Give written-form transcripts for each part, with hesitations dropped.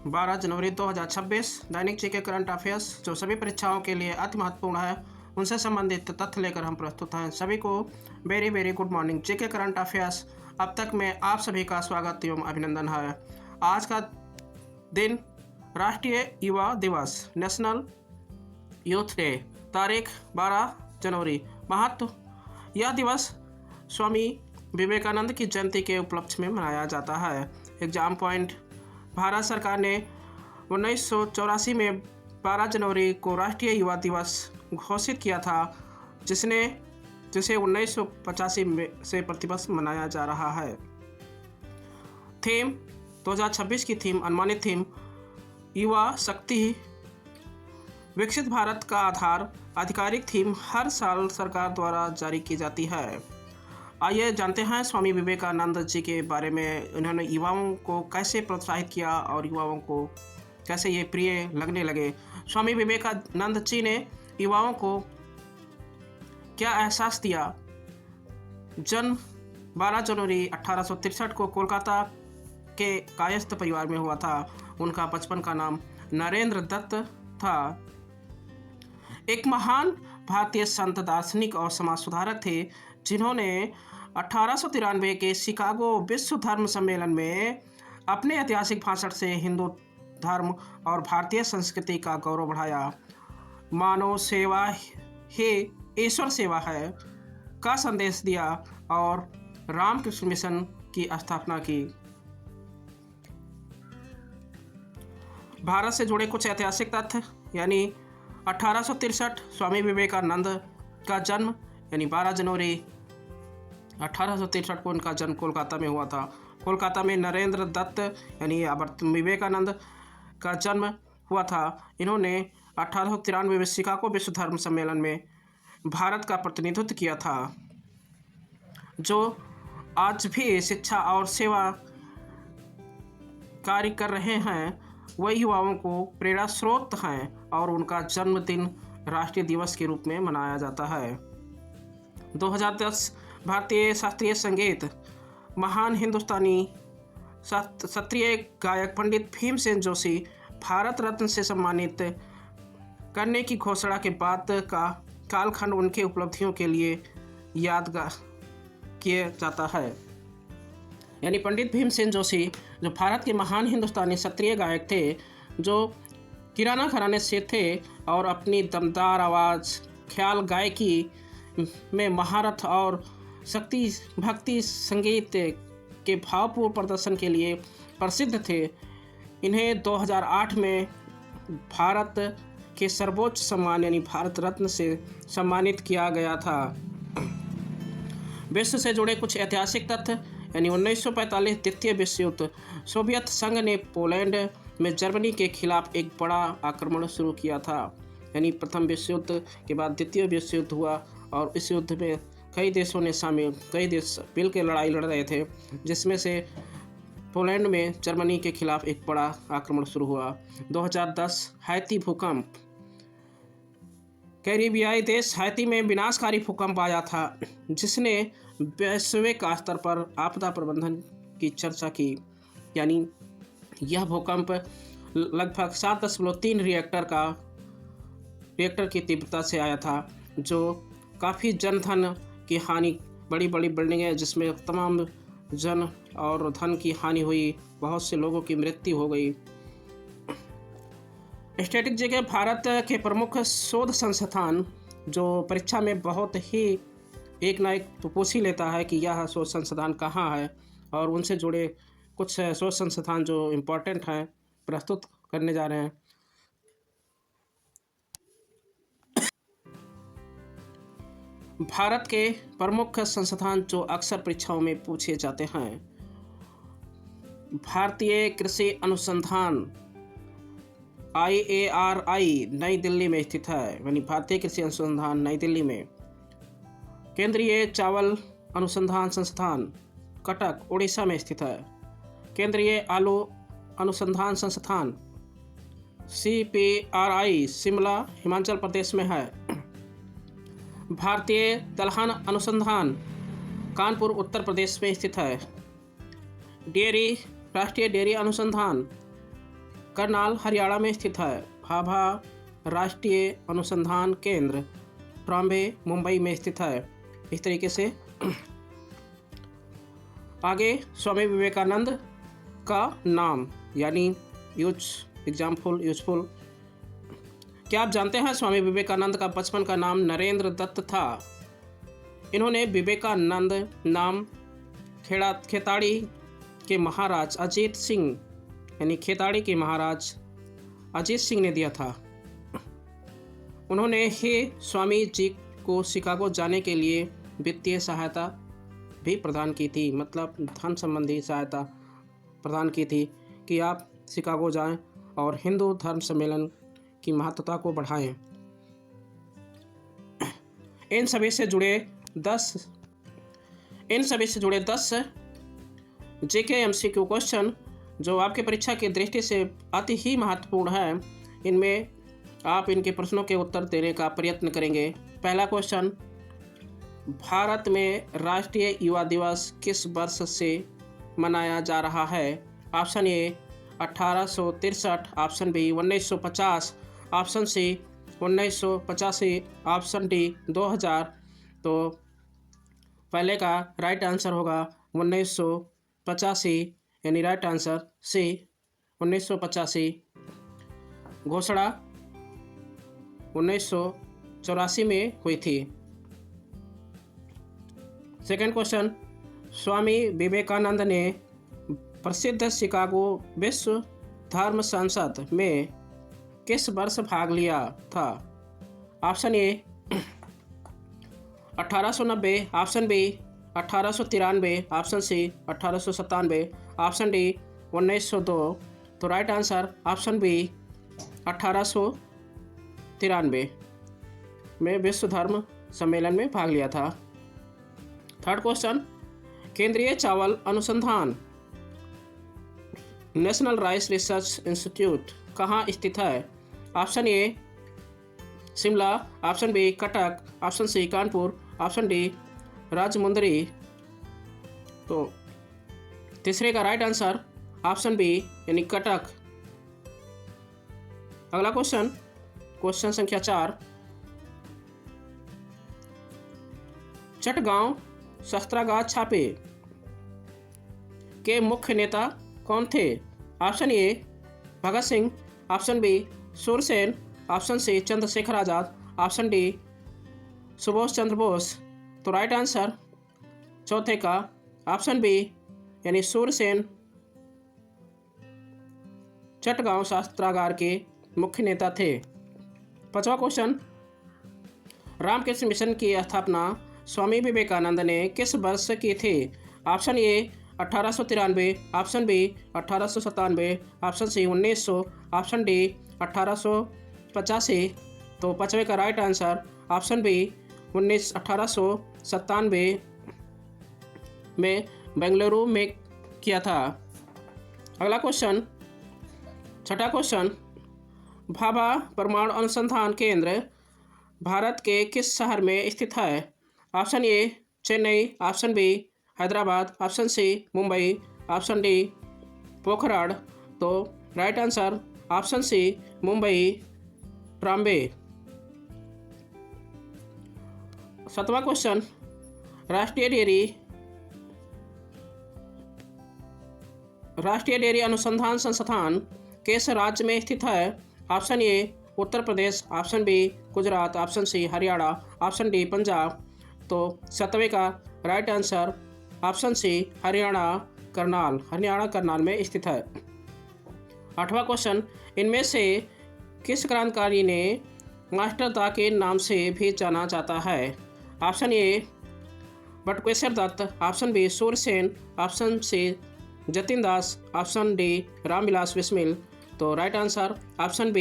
12 जनवरी 2026 दैनिक GK current affairs जो सभी परीक्षाओं के लिए अति महत्वपूर्ण है उनसे संबंधित तथ्य लेकर हम प्रस्तुत हैं। सभी को very very good morning. GK current affairs अब तक में आप सभी का स्वागत एवं अभिनंदन है। आज का दिन राष्ट्रीय युवा दिवस, नेशनल यूथ डे, तारीख 12 जनवरी। महत्व: यह दिवस स्वामी विवेकानंद की जयंती के उपलक्ष्य में मनाया जाता है। एग्जाम पॉइंट: भारत सरकार ने 1984 में 12 जनवरी को राष्ट्रीय युवा दिवस घोषित किया था, जिसे 1985 में से प्रतिवर्ष मनाया जा रहा है। थीम: 2026 की थीम, अनुमानित थीम युवा शक्ति विकसित भारत का आधार। आधिकारिक थीम हर साल सरकार द्वारा जारी की जाती है। आइए जानते हैं स्वामी विवेकानंद जी के बारे में। उन्होंने युवाओं को कैसे प्रोत्साहित किया और युवाओं को कैसे ये प्रिय लगने लगे। स्वामी विवेकानंद जी ने युवाओं को क्या एहसास दिया। जन्म 12 जनवरी 1863 को कोलकाता के कायस्थ परिवार में हुआ था। उनका बचपन का नाम नरेंद्र दत्त था। एक महान भारतीय संत, दार्शनिक और समाज सुधारक थे, जिन्होंने 1893 के शिकागो विश्व धर्म सम्मेलन में अपने ऐतिहासिक भाषण से हिंदू धर्म और भारतीय संस्कृति का गौरव बढ़ाया। मानव सेवा ही ईश्वर सेवा है का संदेश दिया और रामकृष्ण मिशन की स्थापना की। भारत से जुड़े कुछ ऐतिहासिक तथ्य, यानी 1863 स्वामी विवेकानंद का जन्म, यानी 12 जनवरी 1863 को उनका जन्म कोलकाता में हुआ था। कोलकाता में नरेंद्र दत्त यानी विवेकानंद का जन्म हुआ था। इन्होंने 1893 में शिकागो विश्व धर्म सम्मेलन में भारत का प्रतिनिधित्व किया था, जो आज भी शिक्षा और सेवा कार्य कर रहे हैं। वही युवाओं को प्रेरणा स्रोत हैं और उनका जन्मदिन राष्ट्रीय दिवस के रूप में मनाया जाता है। 2010 भारतीय शास्त्रीय संगीत महान हिंदुस्तानी शास्त्रीय गायक पंडित भीमसेन जोशी भारत रत्न से सम्मानित करने की घोषणा के बाद का कालखंड उनके उपलब्धियों के लिए यादगार किया जाता है। यानी पंडित भीमसेन जोशी जो भारत के महान हिंदुस्तानी शास्त्रीय गायक थे, जो किराना घराने से थे और अपनी दमदार आवाज़, ख्याल गायकी में महारत और शक्ति भक्ति संगीत के भावपूर्ण प्रदर्शन के लिए प्रसिद्ध थे। इन्हें 2008 में भारत के सर्वोच्च सम्मान यानी भारत रत्न से सम्मानित किया गया था। विश्व से जुड़े कुछ ऐतिहासिक तथ्य, यानी 1945 द्वितीय विश्व युद्ध, सोवियत संघ ने पोलैंड में जर्मनी के खिलाफ एक बड़ा आक्रमण शुरू किया था। यानी प्रथम विश्व युद्ध के बाद द्वितीय विश्व युद्ध हुआ और इस युद्ध में कई देश मिल के लड़ाई लड़ रहे थे, जिसमें से पोलैंड में जर्मनी के खिलाफ एक बड़ा आक्रमण शुरू हुआ। 2010 हैती भूकंप, कैरिबियाई देश हैती में विनाशकारी भूकंप आया था, जिसने वैश्विक स्तर पर आपदा प्रबंधन की चर्चा की। यानी यह भूकंप लगभग 7.3 रिएक्टर की तीव्रता से आया था, जो काफ़ी जनधन की हानि, बड़ी बड़ी बिल्डिंगें जिसमें तमाम जन और धन की हानि हुई, बहुत से लोगों की मृत्यु हो गई। स्टैटिक जगह भारत के प्रमुख शोध संस्थान जो परीक्षा में बहुत ही एक ना एक तो पूछ ही लेता है कि यह शोध संस्थान कहाँ है, और उनसे जुड़े कुछ शोध संस्थान जो इम्पोर्टेंट हैं प्रस्तुत करने जा रहे हैं। भारत के प्रमुख संस्थान जो अक्सर परीक्षाओं में पूछे जाते हैं: भारतीय कृषि अनुसंधान IARI नई दिल्ली में स्थित है, यानी भारतीय कृषि अनुसंधान नई दिल्ली में। केंद्रीय चावल अनुसंधान संस्थान कटक उड़ीसा में स्थित है। केंद्रीय आलू अनुसंधान संस्थान CPRI शिमला हिमाचल प्रदेश में है। भारतीय दलहन अनुसंधान कानपुर उत्तर प्रदेश में स्थित है। राष्ट्रीय डेयरी अनुसंधान करनाल हरियाणा में स्थित है। भाभा राष्ट्रीय अनुसंधान केंद्र ट्राम्बे मुंबई में स्थित है। इस तरीके से आगे स्वामी विवेकानंद का नाम यानी यूजफुल। क्या आप जानते हैं स्वामी विवेकानंद का बचपन का नाम नरेंद्र दत्त था। इन्होंने विवेकानंद नाम खेताड़ी के महाराज अजीत सिंह यानी खेताड़ी के महाराज अजीत सिंह ने दिया था। उन्होंने ही स्वामी जी को शिकागो जाने के लिए वित्तीय सहायता भी प्रदान की थी, मतलब धन संबंधी सहायता प्रदान की थी कि आप शिकागो जाएं और हिंदू धर्म सम्मेलन की महत्वता को बढ़ाएं। इन सभी से जुड़े 10 JK-MCQ क्वेश्चन जो आपके परीक्षा की दृष्टि से अति ही महत्वपूर्ण है, इनमें आप इनके प्रश्नों के उत्तर देने का प्रयत्न करेंगे। पहला क्वेश्चन, भारत में राष्ट्रीय युवा दिवस किस वर्ष से मनाया जा रहा है। Option A 1863, option B 1950, option C 1985, option D 2000। तो पहले का राइट आंसर होगा 1985 यानी राइट आंसर सी 1985। घोषणा 1984 में हुई थी। सेकंड क्वेश्चन, स्वामी विवेकानंद ने प्रसिद्ध शिकागो विश्व धर्म संसद में किस वर्ष भाग लिया था। Option A 1890, option B 1893, option C 1897, option D 1902। तो राइट आंसर ऑप्शन बी 1893 में विश्व धर्म सम्मेलन में भाग लिया था। थर्ड क्वेश्चन, केंद्रीय चावल अनुसंधान नेशनल राइस रिसर्च इंस्टीट्यूट कहाँ स्थित है। Option A Shimla, option B Cuttack, option C Kanpur, option D Rajahmundry. तो तीसरे का राइट आंसर ऑप्शन बी यानी कटक। अगला क्वेश्चन, क्वेश्चन संख्या 4, चटगांव शस्त्रागार छापे के मुख्य नेता कौन थे। Option A Bhagat Singh, option B Sursen, option C Chandrashekhar Azad, option D Subhash Chandra Bose. तो राइट आंसर चौथे का ऑप्शन बी यानी सूरसेन चटगांव शस्त्रागार के मुख्य नेता थे। पांचवा क्वेश्चन, रामकृष्ण मिशन की स्थापना स्वामी विवेकानंद ने किस वर्ष की थी। Option A 1893, option B 1897, option C 1900, option D 1885। तो पांचवे का राइट आंसर ऑप्शन बी 1897 में बेंगलुरु में किया था। अगला क्वेश्चन, छठा क्वेश्चन, भाभा परमाणु अनुसंधान केंद्र भारत के किस शहर में स्थित है। Option A Chennai, option B Hyderabad, option C Mumbai, option D Pokhran. तो right answer option C Mumbai Trombay. सातवां क्वेश्चन, राष्ट्रीय डेयरी अनुसंधान संस्थान किस राज्य में स्थित है। Option A Uttar Pradesh, option B Gujarat, option C Haryana, option D Punjab. तो सातवें का right answer option C Haryana Karnal में स्थित है। आठवां क्वेश्चन, इनमें से किस क्रांतिकारी ने मास्टर दा के नाम से भी जाना जाता है। Option A Batukeshwar Dutt, option B Sursen, option C Jatin Das, option D Ramvilas Bismil. तो right answer option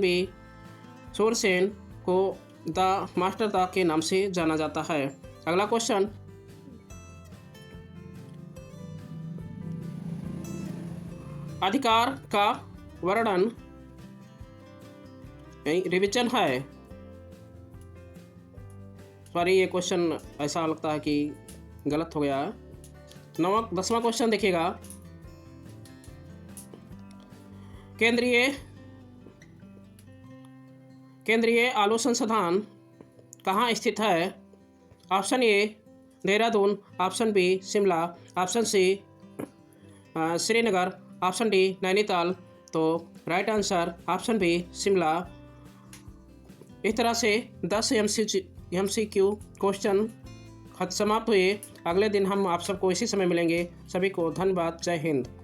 B Sursen को द मास्टर दा के नाम से जाना जाता है। अगला क्वेश्चन, अधिकार का वर्णन रिविजन है। सॉरी, ये क्वेश्चन ऐसा लगता है कि गलत हो गया है। 10वां क्वेश्चन देखिएगा, केंद्रीय आलू संस्थान कहाँ स्थित है? Option A Dehradun, option B Shimla, option C Srinagar, option D Nainital. तो right answer option B Shimla. इस तरह से 10 MCQ क्वेश्चन समाप्त हुए। अगले दिन हम आप सबको इसी समय मिलेंगे। सभी को धन्यवाद। जय हिंद।